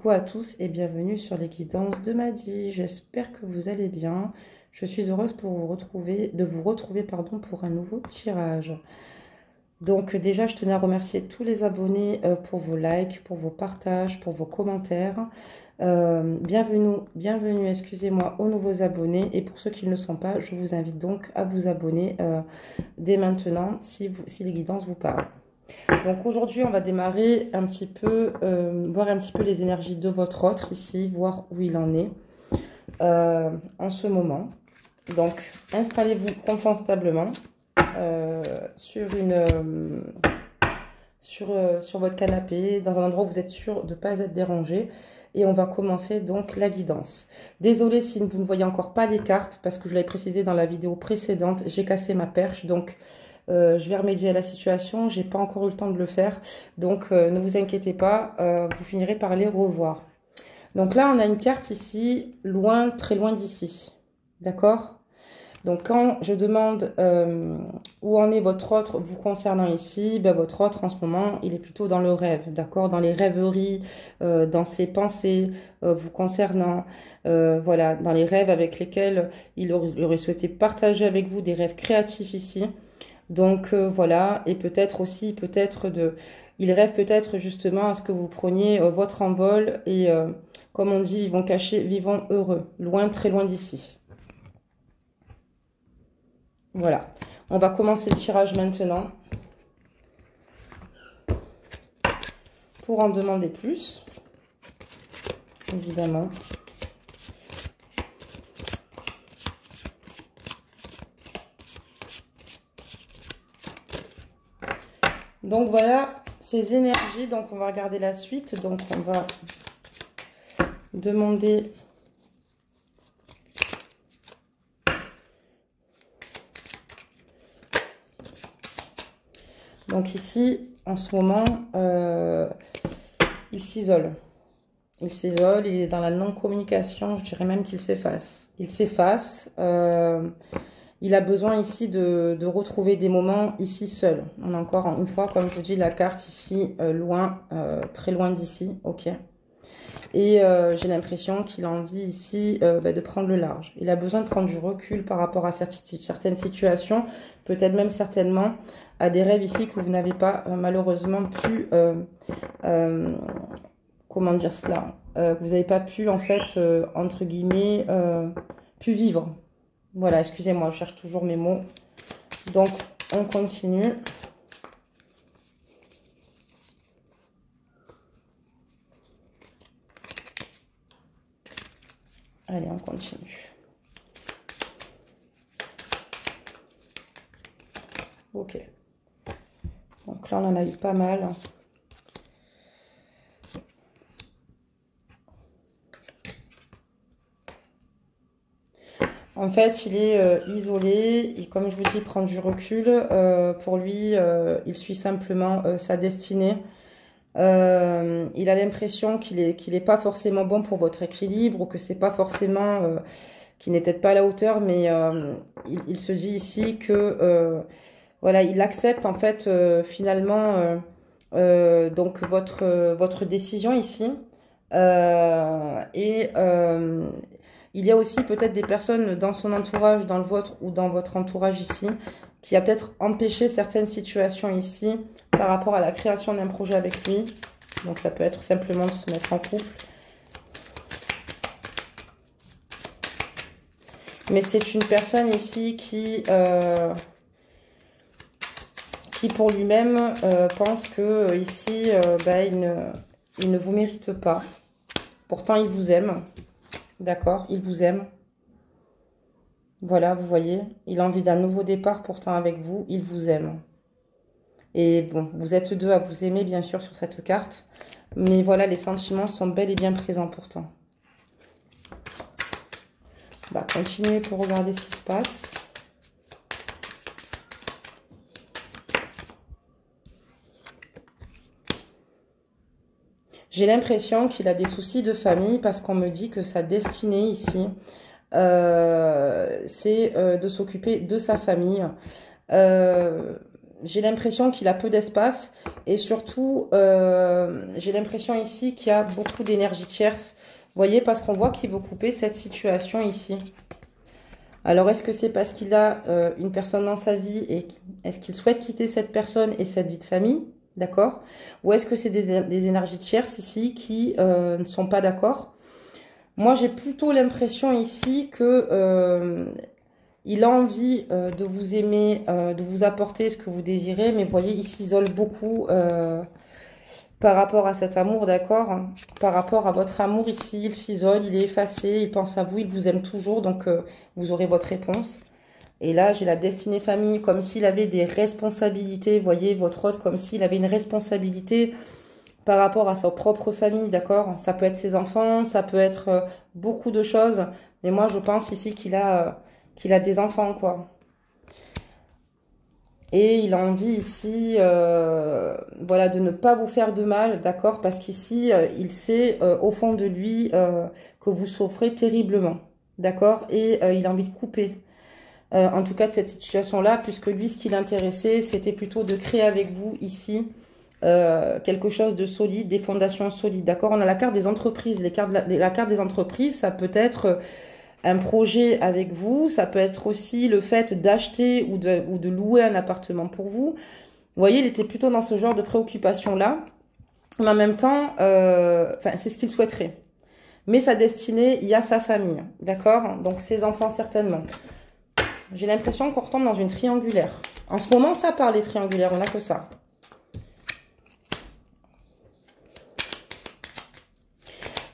Coucou à tous et bienvenue sur les guidances de Madi. J'espère que vous allez bien. Je suis heureuse de vous retrouver pour un nouveau tirage. Donc déjà, je tenais à remercier tous les abonnés pour vos likes, pour vos partages, pour vos commentaires. Bienvenue, excusez-moi, aux nouveaux abonnés. Et pour ceux qui ne le sont pas, je vous invite donc à vous abonner dès maintenant si les guidances vous parlent. Donc aujourd'hui, on va démarrer un petit peu, voir un petit peu les énergies de votre autre ici, voir où il en est en ce moment. Donc, installez-vous confortablement sur votre canapé, dans un endroit où vous êtes sûr de ne pas être dérangé. Et on va commencer donc la guidance. Désolée si vous ne voyez encore pas les cartes, parce que je l'avais précisé dans la vidéo précédente, j'ai cassé ma perche, donc je vais remédier à la situation. J'ai pas encore eu le temps de le faire, donc ne vous inquiétez pas, vous finirez par les revoir. Donc là, on a une carte ici, loin, très loin d'ici, d'accord? Donc quand je demande où en est votre autre vous concernant ici, ben, votre autre en ce moment, il est plutôt dans le rêve, d'accord? Dans les rêveries, dans ses pensées vous concernant, voilà, dans les rêves avec lesquels il aurait souhaité partager avec vous des rêves créatifs ici. Donc voilà, et peut-être aussi, il rêve peut-être justement à ce que vous preniez votre envol et comme on dit, vivons heureux, loin, très loin d'ici. Voilà, on va commencer le tirage maintenant pour en demander plus, évidemment. Donc voilà ces énergies, donc on va regarder la suite, donc on va demander donc ici en ce moment il s'isole, il est dans la non-communication, je dirais même qu'il s'efface, il a besoin ici de retrouver des moments ici seul. On a encore une fois, comme je vous dis, la carte ici, loin, très loin d'ici, ok. Et j'ai l'impression qu'il a envie ici de prendre le large. Il a besoin de prendre du recul par rapport à certaines situations, peut-être même certainement à des rêves ici que vous n'avez pas malheureusement pu, comment dire cela, que vous n'avez pas pu en fait, entre guillemets, pu vivre. Voilà, excusez-moi, je cherche toujours mes mots. Donc, on continue. Allez, on continue. Ok. Donc là, on en a eu pas mal. En fait, il est isolé et comme je vous dis, il prend du recul. Pour lui, il suit simplement sa destinée. Il a l'impression qu'il est pas forcément bon pour votre équilibre ou que c'est pas forcément, qu'il n'est peut-être pas à la hauteur, mais il se dit ici que voilà, il accepte en fait finalement donc votre décision ici. Il y a aussi peut-être des personnes dans son entourage, dans le vôtre ou dans votre entourage ici, qui a peut-être empêché certaines situations ici par rapport à la création d'un projet avec lui. Donc ça peut être simplement de se mettre en couple. Mais c'est une personne ici qui pour lui-même pense que ici il ne vous mérite pas. Pourtant il vous aime. D'accord, il vous aime. Voilà, vous voyez, il a envie d'un nouveau départ pourtant avec vous, il vous aime. Et bon, vous êtes deux à vous aimer bien sûr sur cette carte. Mais voilà, les sentiments sont bel et bien présents pourtant. On va continuer pour regarder ce qui se passe. J'ai l'impression qu'il a des soucis de famille parce qu'on me dit que sa destinée ici, c'est de s'occuper de sa famille. j'ai l'impression qu'il a peu d'espace. Et surtout, j'ai l'impression ici qu'il y a beaucoup d'énergie tierce. Vous voyez, parce qu'on voit qu'il veut couper cette situation ici. Alors, est-ce que c'est parce qu'il a une personne dans sa vie et est-ce qu'il souhaite quitter cette personne et cette vie de famille? D'accord? Ou est-ce que c'est des énergies tierces ici qui ne sont pas d'accord? Moi, j'ai plutôt l'impression ici que il a envie de vous aimer, de vous apporter ce que vous désirez, mais vous voyez, il s'isole beaucoup par rapport à cet amour, d'accord? Par rapport à votre amour ici, il s'isole, il est effacé, il pense à vous, il vous aime toujours, donc vous aurez votre réponse. Et là, j'ai la destinée famille, comme s'il avait des responsabilités, vous voyez, votre hôte, comme s'il avait une responsabilité par rapport à sa propre famille, d'accord? Ça peut être ses enfants, ça peut être beaucoup de choses, mais moi, je pense ici qu'il a des enfants, quoi. Et il a envie ici, voilà, de ne pas vous faire de mal, d'accord? Parce qu'ici, il sait au fond de lui que vous souffrez terriblement, d'accord? Et il a envie de couper, en tout cas de cette situation-là, puisque lui, ce qui l'intéressait, c'était plutôt de créer avec vous ici quelque chose de solide, des fondations solides, d'accord? On a la carte des entreprises. La carte des entreprises, ça peut être un projet avec vous, ça peut être aussi le fait d'acheter ou de louer un appartement pour vous. Vous voyez, il était plutôt dans ce genre de préoccupation-là. Mais en même temps, c'est ce qu'il souhaiterait. Mais sa destinée, il y a sa famille, d'accord? Donc ses enfants certainement. J'ai l'impression qu'on retombe dans une triangulaire. En ce moment, ça parle les triangulaires, on n'a que ça.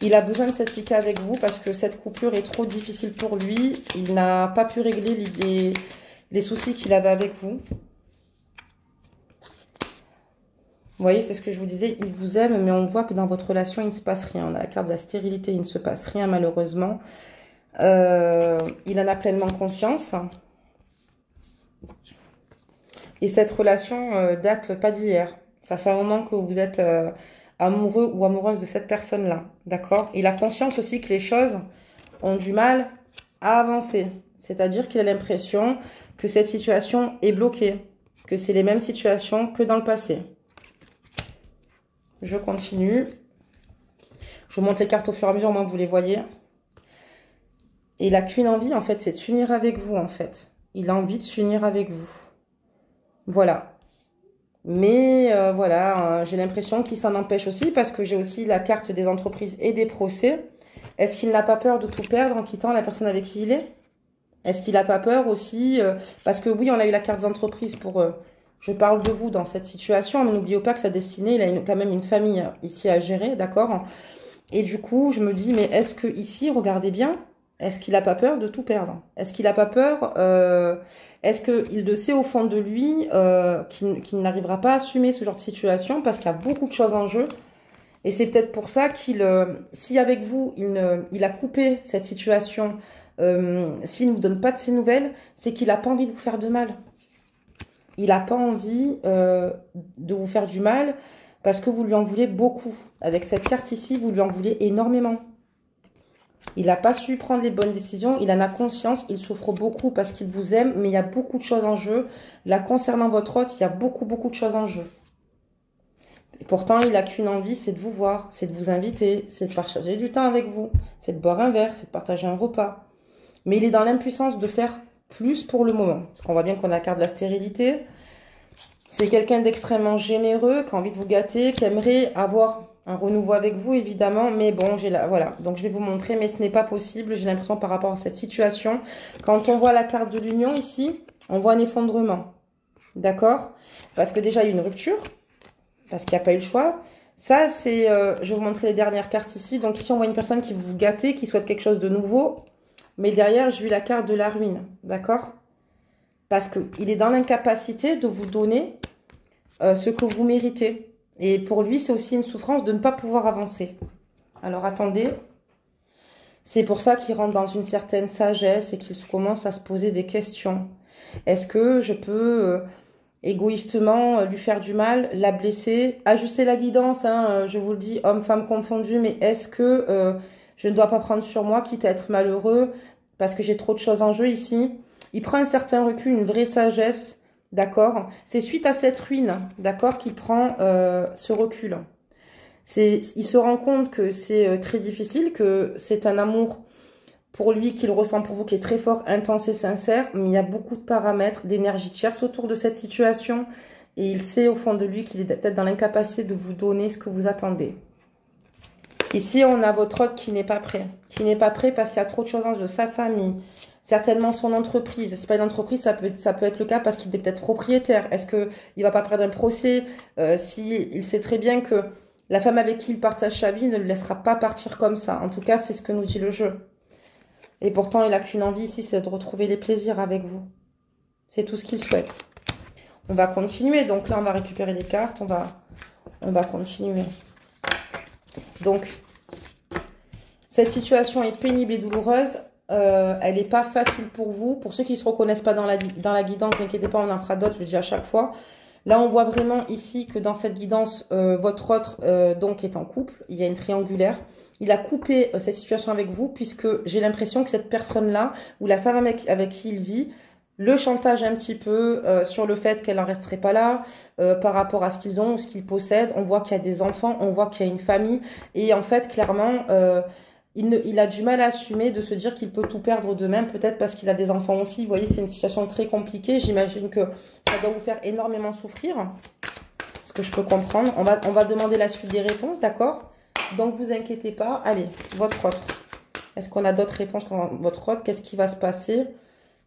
Il a besoin de s'expliquer avec vous parce que cette coupure est trop difficile pour lui. Il n'a pas pu régler les soucis qu'il avait avec vous. Vous voyez, c'est ce que je vous disais. Il vous aime, mais on voit que dans votre relation, il ne se passe rien. On a la carte de la stérilité, il ne se passe rien malheureusement. Il en a pleinement conscience. Et cette relation date pas d'hier. Ça fait un moment que vous êtes amoureux ou amoureuse de cette personne-là. D'accord? Il a conscience aussi que les choses ont du mal à avancer. C'est-à-dire qu'il a l'impression que cette situation est bloquée. Que c'est les mêmes situations que dans le passé. Je continue. Je vous montre les cartes au fur et à mesure, moi, vous les voyez. Et il n'a qu'une envie, en fait, c'est de s'unir avec vous, en fait. Il a envie de s'unir avec vous. Voilà. Mais voilà, j'ai l'impression qu'il s'en empêche aussi parce que j'ai aussi la carte des entreprises et des procès. Est-ce qu'il n'a pas peur de tout perdre en quittant la personne avec qui il est? Est-ce qu'il n'a pas peur aussi parce que oui, on a eu la carte des entreprises pour... je parle de vous dans cette situation, mais n'oubliez pas que sa destinée, il a quand même une famille ici à gérer, d'accord? Et du coup, je me dis, mais est-ce que ici, regardez bien, est-ce qu'il n'a pas peur de tout perdre? Est-ce qu'il n'a pas peur est-ce qu'il le sait au fond de lui qu'il n'arrivera pas à assumer ce genre de situation parce qu'il y a beaucoup de choses en jeu? Et c'est peut-être pour ça qu'il, si avec vous, il a coupé cette situation, s'il ne vous donne pas de ses nouvelles, c'est qu'il n'a pas envie de vous faire de mal. Il n'a pas envie de vous faire du mal parce que vous lui en voulez beaucoup. Avec cette carte ici, vous lui en voulez énormément. Il n'a pas su prendre les bonnes décisions, il en a conscience, il souffre beaucoup parce qu'il vous aime, mais il y a beaucoup de choses en jeu. Là, concernant votre hôte, il y a beaucoup de choses en jeu. Et pourtant, il n'a qu'une envie, c'est de vous voir, c'est de vous inviter, c'est de partager du temps avec vous, c'est de boire un verre, c'est de partager un repas. Mais il est dans l'impuissance de faire plus pour le moment. Parce qu'on voit bien qu'on a la carte de la stérilité. C'est quelqu'un d'extrêmement généreux, qui a envie de vous gâter, qui aimerait avoir un renouveau avec vous, évidemment. Mais bon, voilà. Donc, je vais vous montrer, mais ce n'est pas possible. J'ai l'impression par rapport à cette situation. Quand on voit la carte de l'union ici, on voit un effondrement. D'accord? Parce que déjà, il y a une rupture. Parce qu'il n'y a pas eu le choix. Ça, c'est... je vais vous montrer les dernières cartes ici. Donc, ici, on voit une personne qui veut vous gâter, qui souhaite quelque chose de nouveau. Mais derrière, j'ai eu la carte de la ruine. D'accord? Parce qu'il est dans l'incapacité de vous donner ce que vous méritez. Et pour lui, c'est aussi une souffrance de ne pas pouvoir avancer. Alors, attendez. C'est pour ça qu'il rentre dans une certaine sagesse et qu'il commence à se poser des questions. Est-ce que je peux égoïstement lui faire du mal, la blesser, ajuster la guidance, hein, je vous le dis, homme-femme confondu, mais est-ce que je ne dois pas prendre sur moi, quitte à être malheureux, parce que j'ai trop de choses en jeu ici? Il prend un certain recul, une vraie sagesse, d'accord? C'est suite à cette ruine, d'accord, qu'il prend ce recul. Il se rend compte que c'est très difficile, que c'est un amour pour lui qu'il ressent pour vous qui est très fort, intense et sincère, mais il y a beaucoup de paramètres, d'énergie tierce autour de cette situation, et il sait au fond de lui qu'il est peut-être dans l'incapacité de vous donner ce que vous attendez. Ici, on a votre hôte qui n'est pas prêt. Qui n'est pas prêt parce qu'il y a trop de choses en jeu. Sa famille, certainement son entreprise. Si c'est pas une entreprise, ça peut être le cas parce qu'il est peut-être propriétaire. Est-ce qu'il ne va pas perdre un procès il sait très bien que la femme avec qui il partage sa vie ne le laissera pas partir comme ça. En tout cas, c'est ce que nous dit le jeu. Et pourtant, il n'a qu'une envie ici, c'est de retrouver les plaisirs avec vous. C'est tout ce qu'il souhaite. On va continuer. Donc là, on va récupérer les cartes. On va continuer. Donc, cette situation est pénible et douloureuse. Elle n'est pas facile pour vous. Pour ceux qui ne se reconnaissent pas dans la guidance, ne vous inquiétez pas, on en fera d'autres, je le dis à chaque fois. Là, on voit vraiment ici que dans cette guidance, votre autre donc est en couple. Il y a une triangulaire. Il a coupé cette situation avec vous puisque j'ai l'impression que cette personne-là, ou la femme avec qui il vit, le chantage un petit peu sur le fait qu'elle n'en resterait pas là par rapport à ce qu'ils ont ou ce qu'ils possèdent. On voit qu'il y a des enfants, on voit qu'il y a une famille. Et en fait, clairement, il a du mal à assumer de se dire qu'il peut tout perdre demain, peut-être parce qu'il a des enfants aussi. Vous voyez, c'est une situation très compliquée. J'imagine que ça doit vous faire énormément souffrir, ce que je peux comprendre. On va demander la suite des réponses, d'accord? Donc, vous inquiétez pas. Allez, votre autre. Est-ce qu'on a d'autres réponses pour votre autre? Qu'est-ce qui va se passer?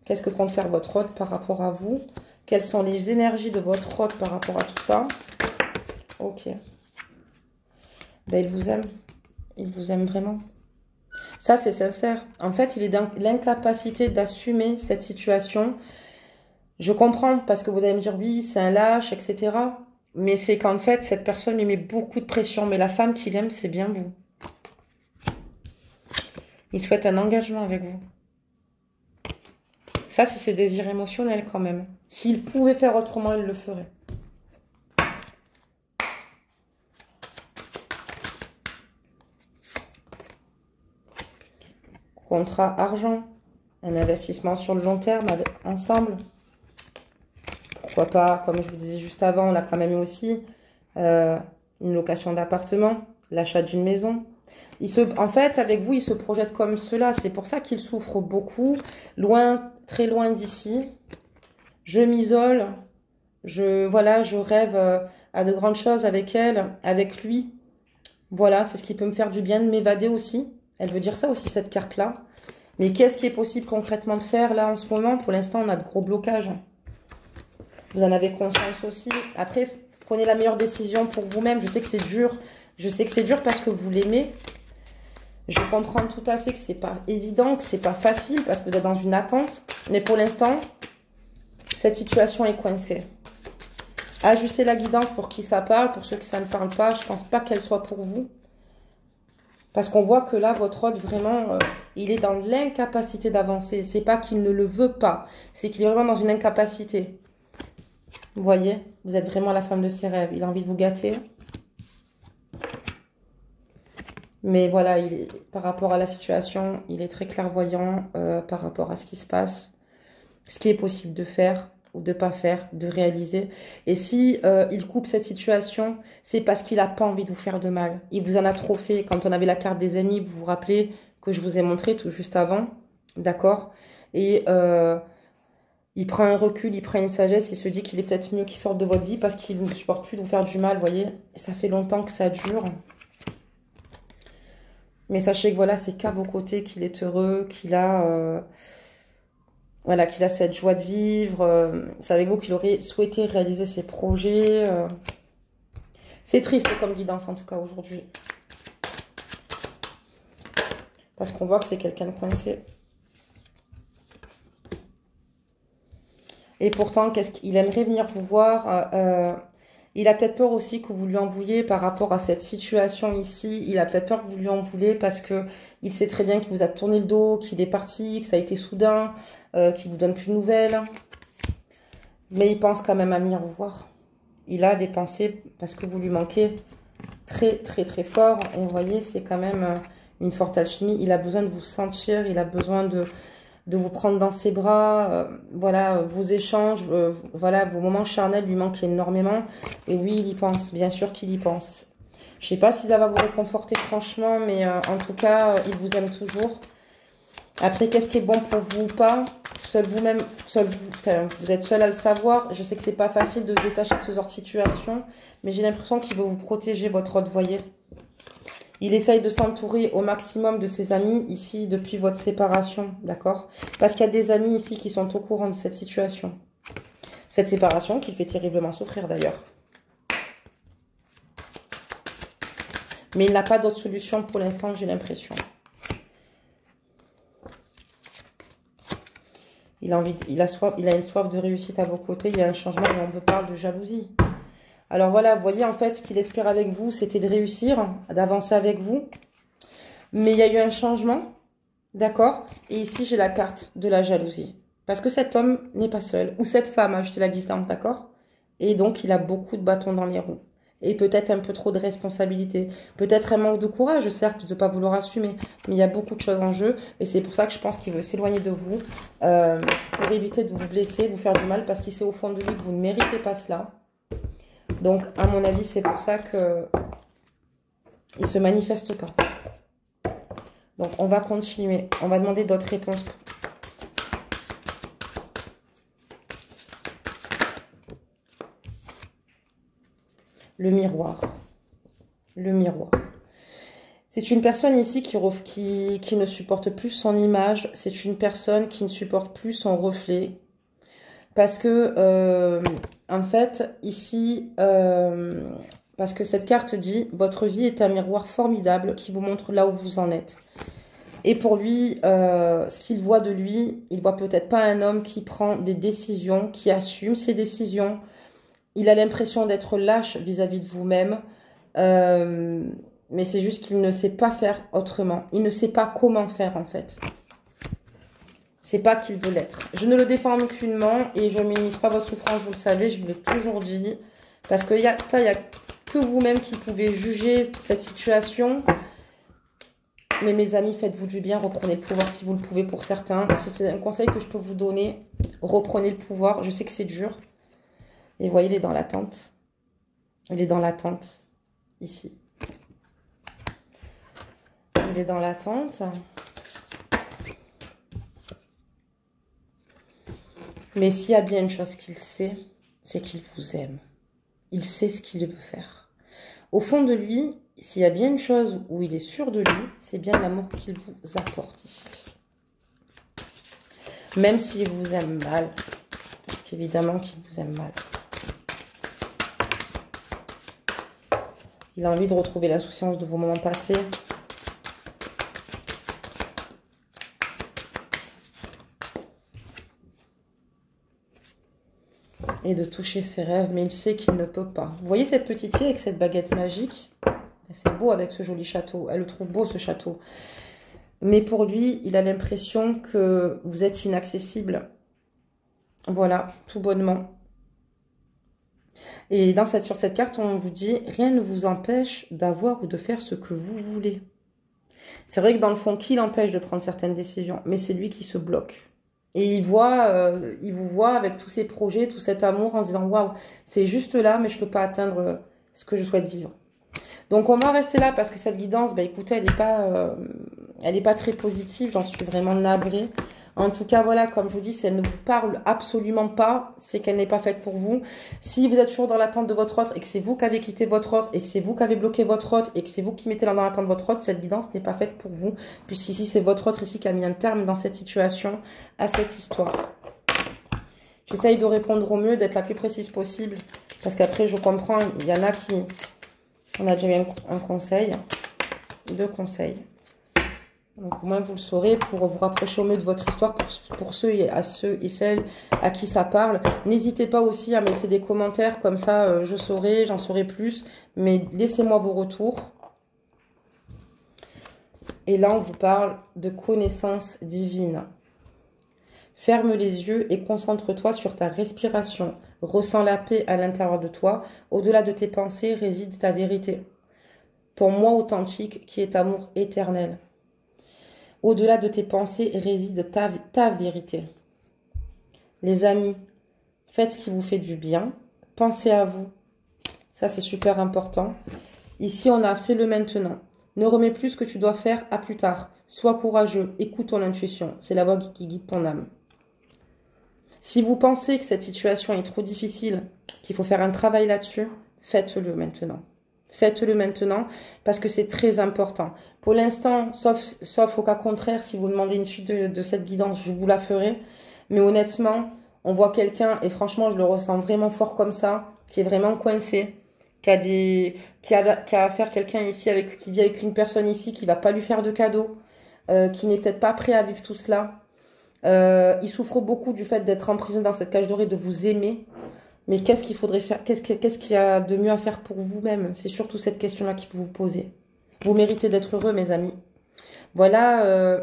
Qu'est-ce que compte faire votre hôte par rapport à vous? Quelles sont les énergies de votre hôte par rapport à tout ça? Ok. Ben, il vous aime. Il vous aime vraiment. Ça, c'est sincère. En fait, il est dans l'incapacité d'assumer cette situation. Je comprends parce que vous allez me dire, oui, c'est un lâche, etc. Mais c'est qu'en fait, cette personne lui met beaucoup de pression. Mais la femme qu'il aime, c'est bien vous. Il souhaite un engagement avec vous. Ça, c'est ses désirs émotionnels quand même. S'il pouvait faire autrement, il le ferait. Contrat argent. Un investissement sur le long terme ensemble. Pourquoi pas, comme je vous disais juste avant, on a quand même eu aussi une location d'appartement, l'achat d'une maison. En fait, avec vous, il se projette comme cela. C'est pour ça qu'il souffre beaucoup. Loin, très loin d'ici. Je m'isole. Je rêve à de grandes choses avec elle, avec lui. Voilà, c'est ce qui peut me faire du bien de m'évader aussi. Elle veut dire ça aussi, cette carte-là. Mais qu'est-ce qui est possible concrètement de faire là en ce moment? Pour l'instant, on a de gros blocages. Vous en avez conscience aussi. Après, prenez la meilleure décision pour vous-même. Je sais que c'est dur. Je sais que c'est dur parce que vous l'aimez. Je comprends tout à fait que c'est pas évident, que c'est pas facile parce que vous êtes dans une attente. Mais pour l'instant, cette situation est coincée. Ajustez la guidance pour qui ça parle. Pour ceux qui ça ne parle pas, je pense pas qu'elle soit pour vous. Parce qu'on voit que là, votre hôte, vraiment, il est dans l'incapacité d'avancer. C'est pas qu'il ne le veut pas. C'est qu'il est vraiment dans une incapacité. Vous voyez, vous êtes vraiment la femme de ses rêves. Il a envie de vous gâter. Mais voilà, par rapport à la situation, il est très clairvoyant par rapport à ce qui se passe. Ce qui est possible de faire ou de ne pas faire, de réaliser. Et si il coupe cette situation, c'est parce qu'il n'a pas envie de vous faire de mal. Il vous en a trop fait. Quand on avait la carte des ennemis, vous vous rappelez que je vous ai montré tout juste avant. D'accord? Et il prend un recul, il prend une sagesse, il se dit qu'il est peut-être mieux qu'il sorte de votre vie parce qu'il ne supporte plus de vous faire du mal, vous voyez. Et ça fait longtemps que ça dure. Mais sachez que voilà, c'est qu'à vos côtés qu'il est heureux, qu'il a... Voilà, qu'il a cette joie de vivre. C'est avec vous qu'il aurait souhaité réaliser ses projets. C'est triste comme guidance, en tout cas, aujourd'hui. Parce qu'on voit que c'est quelqu'un de coincé. Et pourtant, qu'est-ce qu'il aimerait venir vous voir. Il a peut-être peur aussi que vous lui en vouliez par rapport à cette situation ici. Il a peut-être peur que vous lui en vouliez parce que il sait très bien qu'il vous a tourné le dos, qu'il est parti, que ça a été soudain, qu'il vous donne plus de nouvelles. Mais il pense quand même à venir vous voir. Il a des pensées parce que vous lui manquez très, très, très fort. Et vous voyez, c'est quand même une forte alchimie. Il a besoin de vous sentir, il a besoin de de vous prendre dans ses bras. Voilà, vos échanges, voilà, vos moments charnels lui manquent énormément. Et oui, il y pense, bien sûr qu'il y pense. Je sais pas si ça va vous réconforter franchement, mais en tout cas, il vous aime toujours. Après, qu'est-ce qui est bon pour vous ou pas? Seul vous-même, enfin, vous êtes seul à le savoir. Je sais que c'est pas facile de se détacher de ce genre de situation, mais j'ai l'impression qu'il veut vous protéger, votre hôte, voyez. Il essaye de s'entourer au maximum de ses amis ici depuis votre séparation, d'accord? Parce qu'il y a des amis ici qui sont au courant de cette situation. Cette séparation qui fait terriblement souffrir d'ailleurs. Mais il n'a pas d'autre solution pour l'instant, j'ai l'impression. Il a une soif de réussite à vos côtés. Il y a un changement et on me parle de jalousie. Alors voilà, vous voyez, en fait, ce qu'il espère avec vous, c'était de réussir, d'avancer avec vous. Mais il y a eu un changement, d'accord? Et ici, j'ai la carte de la jalousie. Parce que cet homme n'est pas seul. Ou cette femme a acheté la distance, d'accord? Et donc, il a beaucoup de bâtons dans les roues. Et peut-être un peu trop de responsabilité. Peut-être un manque de courage, certes, de ne pas vouloir assumer. Mais il y a beaucoup de choses en jeu. Et c'est pour ça que je pense qu'il veut s'éloigner de vous. Pour éviter de vous blesser, de vous faire du mal. Parce qu'il sait au fond de lui que vous ne méritez pas cela. Donc, à mon avis, c'est pour ça qu'il ne se manifeste pas. Donc, on va continuer. On va demander d'autres réponses. Le miroir. Le miroir. C'est une personne ici qui ne supporte plus son image. C'est une personne qui ne supporte plus son reflet. Parce que, en fait, ici, parce que cette carte dit, votre vie est un miroir formidable qui vous montre là où vous en êtes. Et pour lui, ce qu'il voit de lui, il voit peut-être pas un homme qui prend des décisions, qui assume ses décisions. Il a l'impression d'être lâche vis-à-vis de vous-même. Mais c'est juste qu'il ne sait pas faire autrement. Il ne sait pas comment faire, en fait. C'est pas qu'il veut l'être. Je ne le défends aucunement et je ne minimise pas votre souffrance, vous le savez, je vous l'ai toujours dit. Parce que il n'y a que vous-même qui pouvez juger cette situation. Mais mes amis, faites-vous du bien, reprenez le pouvoir si vous le pouvez pour certains. C'est un conseil que je peux vous donner. Reprenez le pouvoir. Je sais que c'est dur. Et vous voyez, il est dans l'attente. Il est dans l'attente. Ici. Il est dans l'attente. Mais s'il y a bien une chose qu'il sait, c'est qu'il vous aime. Il sait ce qu'il veut faire. Au fond de lui, s'il y a bien une chose où il est sûr de lui, c'est bien l'amour qu'il vous apporte ici. Même s'il vous aime mal. Parce qu'évidemment qu'il vous aime mal. Il a envie de retrouver l'insouciance de vos moments passés. Et de toucher ses rêves, mais il sait qu'il ne peut pas. Vous voyez cette petite fille avec cette baguette magique? C'est beau avec ce joli château. Elle le trouve beau, ce château. Mais pour lui, il a l'impression que vous êtes inaccessible. Voilà, tout bonnement. Et sur cette carte, on vous dit, rien ne vous empêche d'avoir ou de faire ce que vous voulez. C'est vrai que dans le fond, qui l'empêche de prendre certaines décisions? Mais c'est lui qui se bloque. Et il vous voit avec tous ses projets, tout cet amour en se disant, waouh, c'est juste là, mais je ne peux pas atteindre ce que je souhaite vivre. Donc, on va rester là parce que cette guidance, bah, écoutez, elle n'est pas très positive. J'en suis vraiment navrée. En tout cas, voilà, comme je vous dis, si elle ne vous parle absolument pas, c'est qu'elle n'est pas faite pour vous. Si vous êtes toujours dans l'attente de votre autre et que c'est vous qui avez quitté votre autre et que c'est vous qui avez bloqué votre autre et que c'est vous qui mettez dans l'attente de votre autre, cette guidance n'est pas faite pour vous. Puisqu'ici, c'est votre autre ici qui a mis un terme dans cette situation, à cette histoire. J'essaye de répondre au mieux, d'être la plus précise possible. Parce qu'après, je comprends, il y en a qui... On a déjà eu un conseil, 2 conseils. Donc au moins vous le saurez pour vous rapprocher au mieux de votre histoire, pour ceux et celles à qui ça parle. N'hésitez pas aussi à me laisser des commentaires, comme ça je saurai, j'en saurai plus. Mais laissez-moi vos retours. Et là on vous parle de connaissance divine. Ferme les yeux et concentre-toi sur ta respiration. Ressens la paix à l'intérieur de toi. Au-delà de tes pensées réside ta vérité. Ton moi authentique qui est amour éternel. Au-delà de tes pensées réside ta vérité. Les amis, faites ce qui vous fait du bien. Pensez à vous. Ça, c'est super important. Ici, on a fait le maintenant. Ne remets plus ce que tu dois faire à plus tard. Sois courageux. Écoute ton intuition. C'est la voix qui guide ton âme. Si vous pensez que cette situation est trop difficile, qu'il faut faire un travail là-dessus, faites-le maintenant. Faites-le maintenant parce que c'est très important. Pour l'instant, sauf au cas contraire, si vous demandez une suite de cette guidance, je vous la ferai. Mais honnêtement, on voit quelqu'un, et franchement, je le ressens vraiment fort comme ça, qui est vraiment coincé, qui a affaire à quelqu'un ici, qui vit avec une personne ici, qui va pas lui faire de cadeaux, qui n'est peut-être pas prêt à vivre tout cela. Il souffre beaucoup du fait d'être emprisonné dans cette cage dorée, de vous aimer. Mais qu'est-ce qu'il faudrait faire? Qu'est-ce qu'il y a de mieux à faire pour vous-même? C'est surtout cette question-là qu'il faut vous poser. Vous méritez d'être heureux, mes amis. Voilà,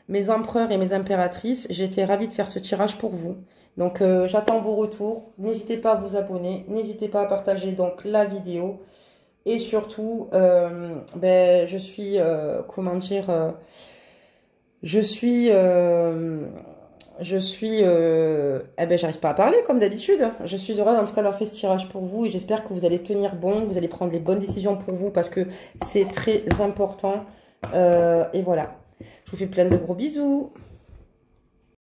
mes empereurs et mes impératrices. J'ai été ravie de faire ce tirage pour vous. Donc, j'attends vos retours. N'hésitez pas à vous abonner. N'hésitez pas à partager donc la vidéo. Et surtout, je suis, comment dire, j'arrive pas à parler comme d'habitude. Je suis heureuse en tout cas d'avoir fait ce tirage pour vous et j'espère que vous allez tenir bon, que vous allez prendre les bonnes décisions pour vous parce que c'est très important. Et voilà. Je vous fais plein de gros bisous.